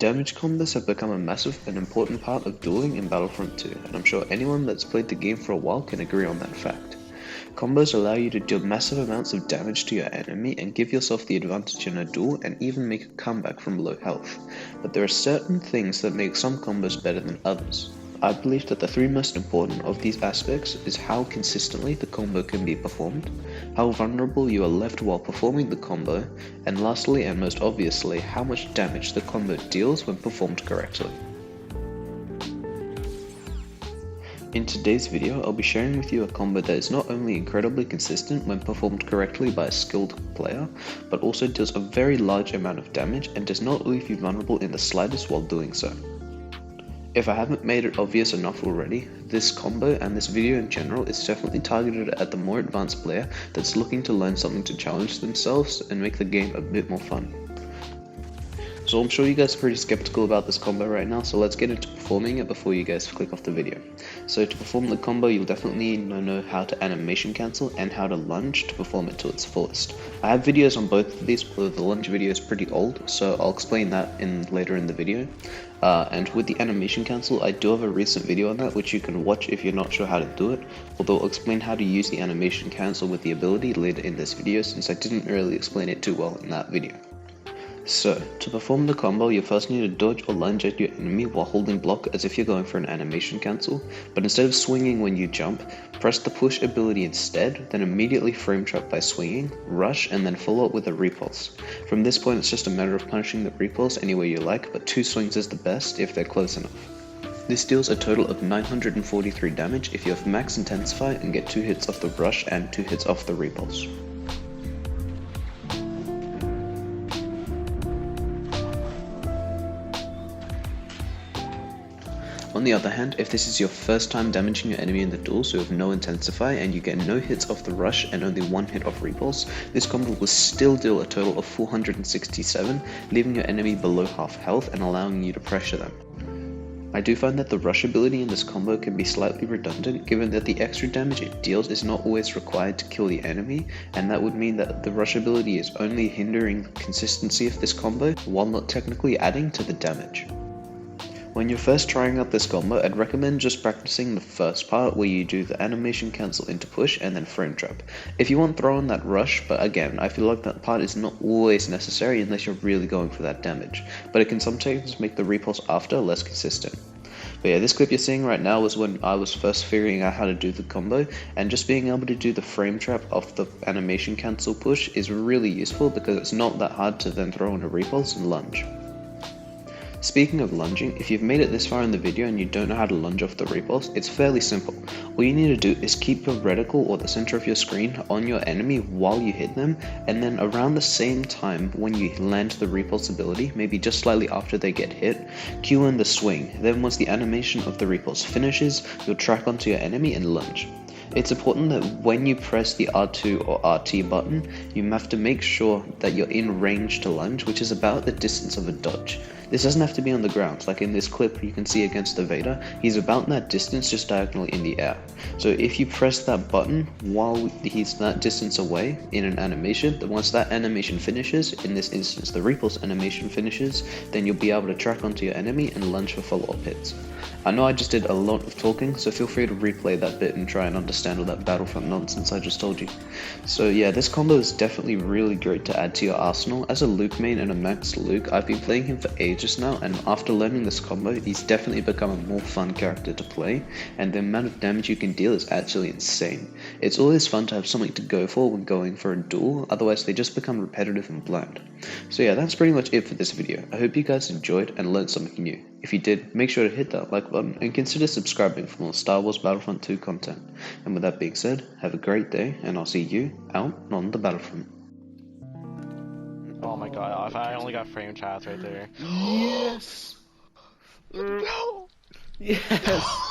Damage combos have become a massive and important part of dueling in Battlefront 2, and I'm sure anyone that's played the game for a while can agree on that fact. Combos allow you to deal massive amounts of damage to your enemy and give yourself the advantage in a duel and even make a comeback from low health, but there are certain things that make some combos better than others. I believe that the three most important of these aspects is how consistently the combo can be performed, how vulnerable you are left while performing the combo, and lastly and most obviously, how much damage the combo deals when performed correctly. In today's video, I'll be sharing with you a combo that is not only incredibly consistent when performed correctly by a skilled player, but also deals a very large amount of damage and does not leave you vulnerable in the slightest while doing so. If I haven't made it obvious enough already, this combo and this video in general is definitely targeted at the more advanced player that's looking to learn something to challenge themselves and make the game a bit more fun. So I'm sure you guys are pretty skeptical about this combo right now, so let's get into performing it before you guys click off the video. So to perform the combo, you'll definitely need to know how to animation cancel and how to lunge to perform it to its fullest. I have videos on both of these, but the lunge video is pretty old, so I'll explain that later in the video. And with the animation cancel, I do have a recent video on that which you can watch if you're not sure how to do it, although I'll explain how to use the animation cancel with the ability later in this video since I didn't really explain it too well in that video. So, to perform the combo, you first need to dodge or lunge at your enemy while holding block as if you're going for an animation cancel, but instead of swinging when you jump, press the push ability instead, then immediately frame trap by swinging, rush, and then follow up with a repulse. From this point it's just a matter of punishing the repulse any way you like, but 2 swings is the best if they're close enough. This deals a total of 943 damage if you have max intensify and get 2 hits off the rush and 2 hits off the repulse. On the other hand, if this is your first time damaging your enemy in the duel, so you have no intensify and you get no hits off the rush and only 1 hit off repulse, this combo will still deal a total of 467, leaving your enemy below half health and allowing you to pressure them. I do find that the rush ability in this combo can be slightly redundant, given that the extra damage it deals is not always required to kill the enemy, and that would mean that the rush ability is only hindering the consistency of this combo, while not technically adding to the damage. When you're first trying out this combo, I'd recommend just practicing the first part where you do the animation cancel into push and then frame trap. If you want, throw in that rush, but again, I feel like that part is not always necessary unless you're really going for that damage, but it can sometimes make the repulse after less consistent. But yeah, this clip you're seeing right now was when I was first figuring out how to do the combo, and just being able to do the frame trap off the animation cancel push is really useful because it's not that hard to then throw in a repulse and lunge. Speaking of lunging, if you've made it this far in the video and you don't know how to lunge off the repulse, it's fairly simple. All you need to do is keep your reticle or the center of your screen on your enemy while you hit them, and then around the same time when you land the repulse ability, maybe just slightly after they get hit, cue in the swing. Then once the animation of the repulse finishes, you'll track onto your enemy and lunge. It's important that when you press the R2 or RT button, you have to make sure that you're in range to lunge, which is about the distance of a dodge. This doesn't have to be on the ground, like in this clip you can see against the Vader, he's about that distance just diagonally in the air. So if you press that button while he's that distance away in an animation, then once that animation finishes, in this instance the repulse animation finishes, then you'll be able to track onto your enemy and lunge for follow-up hits. I know I just did a lot of talking, so feel free to replay that bit and try and understand all that Battlefront nonsense I just told you. So yeah, this combo is definitely really great to add to your arsenal. As a Luke main and a max Luke, I've been playing him for ages now, and after learning this combo, he's definitely become a more fun character to play, and the amount of damage you can deal is actually insane. It's always fun to have something to go for when going for a duel, otherwise they just become repetitive and bland. So yeah, that's pretty much it for this video. I hope you guys enjoyed and learned something new. If you did, make sure to hit that like button and consider subscribing for more Star Wars Battlefront 2 content. And with that being said, have a great day, and I'll see you out on the Battlefront. Oh my god, if I only got frame traps right there. Yes! No! Yes!